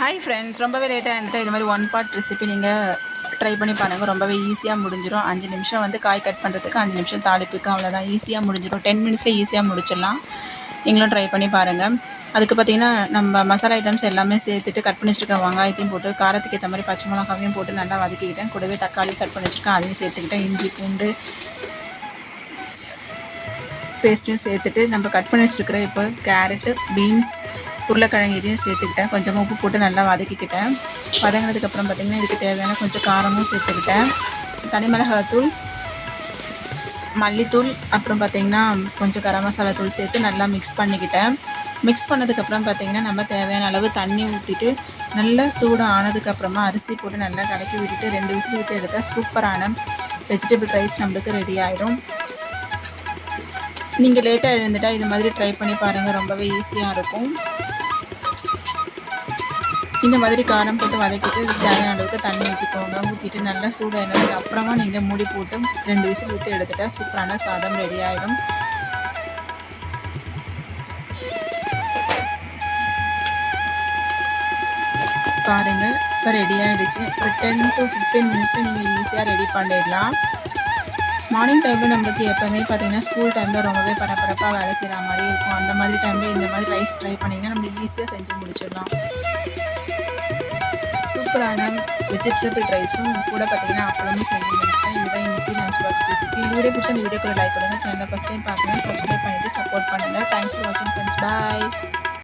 Hi friends, ரொம்பவே லேட்டாக இருந்துட்டு இது மாதிரி ஒன் பார்ட் ரெசிபி நீங்கள் ட்ரை பண்ணி பாருங்கள். ரொம்பவே ஈஸியாக முடிஞ்சிடும். 5 நிமிஷம் வந்து காய் கட் பண்ணுறதுக்கு, 5 நிமிஷம் தாளிப்புக்கு, அவ்வளோதான். ஈஸியாக முடிஞ்சிடும். 10 மினிட்ஸில் ஈஸியாக முடிச்சிடலாம். நீங்களும் ட்ரை பண்ணி பாருங்கள். அதுக்கு பார்த்திங்கன்னா நம்ம மசாலா ஐட்டம்ஸ் எல்லாமே சேர்த்துட்டு கட் பண்ணி வச்சுருக்க வெங்காயத்தையும் போட்டு காரத்துக்கு ஏற்ற மாதிரி பச்சை மிளகாவையும் போட்டு நல்லா வதக்கிக்கிட்டேன். கூடவே தக்காளி கட் பண்ணி வச்சுருக்கேன், அதையும் சேர்த்துக்கிட்டேன். இஞ்சி பூண்டு பேஸ்ட்டையும் சேர்த்துட்டு நம்ம கட் பண்ணி வச்சுருக்கிற இப்போ கேரட்டு, பீன்ஸ், உருளைக்கிழங்கு இதையும் சேர்த்துக்கிட்டேன். கொஞ்சமாக உப்பு போட்டு நல்லா வதக்கிக்கிட்டேன். வதங்கினதுக்கப்புறம் பார்த்திங்கன்னா இதுக்கு தேவையான கொஞ்சம் காரமும் சேர்த்துக்கிட்டேன். தனி மிளகாத்தூள், மல்லித்தூள், அப்புறம் பார்த்திங்கன்னா கொஞ்சம் கரம் மசாலா தூள் சேர்த்து நல்லா மிக்ஸ் பண்ணிக்கிட்டேன். மிக்ஸ் பண்ணதுக்கப்புறம் பார்த்திங்கன்னா நம்ம தேவையான அளவு தண்ணி ஊற்றிட்டு நல்லா சூடாக ஆனதுக்கப்புறமா அரிசி போட்டு நல்லா கலக்கி விட்டுட்டு 2 விசில் விட்டு எடுத்தால் சூப்பரான வெஜிடபிள் ரைஸ் நம்மளுக்கு ரெடி ஆகிடும். நீங்கள் லேட்டாக எழுந்துட்டால் இது மாதிரி ட்ரை பண்ணி பாருங்கள். ரொம்பவே ஈஸியாக இருக்கும். இந்த மாதிரி காரம் போட்டு வதக்கிட்டு தேவையான அளவுக்கு தண்ணி ஊற்றிக்கோங்க. ஊற்றிட்டு நல்லா சூடானதுக்கு அப்புறமா நீங்கள் மூடி போட்டு 2 விசில் விட்டு எடுத்துட்டால் சூப்பரான சாதம் ரெடி ஆகிடும். பாருங்கள், இப்போ ரெடி ஆகிடுச்சு. ஒரு 10 to 15 மினிட்ஸில் நீங்கள் ஈஸியாக ரெடி பண்ணிடலாம். மார்னிங் டைமில் நம்மளுக்கு எப்போவுமே பார்த்திங்கன்னா ஸ்கூல் டைமில் ரொம்பவே பரபரப்பாக வேலை செய்கிற மாதிரி இருக்கும். அந்த மாதிரி டைமில் இந்த மாதிரி ரைஸ் ட்ரை பண்ணிங்கன்னா நம்ம ஈஸியாக செஞ்சு முடிச்சிடலாம். சூப்பரான வெஜிடபிள் ரைஸும் கூட பார்த்திங்கன்னா அப்பளமும் செஞ்சு முடிச்சிட்டேன். இதுதான் இன்றைக்கி லஞ்ச் பாக்ஸ் ரெசிபி. இந்த வீடியோ பிடிச்ச இந்த வீடியோக்கு லைக் பண்ணுங்கள். சேனலை ஃபஸ்ட் டைம் பார்க்கலாம், சப்ஸ்கிரைப் பண்ணிவிட்டு சப்போர்ட் பண்ணுங்கள். தேங்க்ஸ் ஃபார் வாட்சிங் ஃப்ரெண்ட்ஸ். பாய்.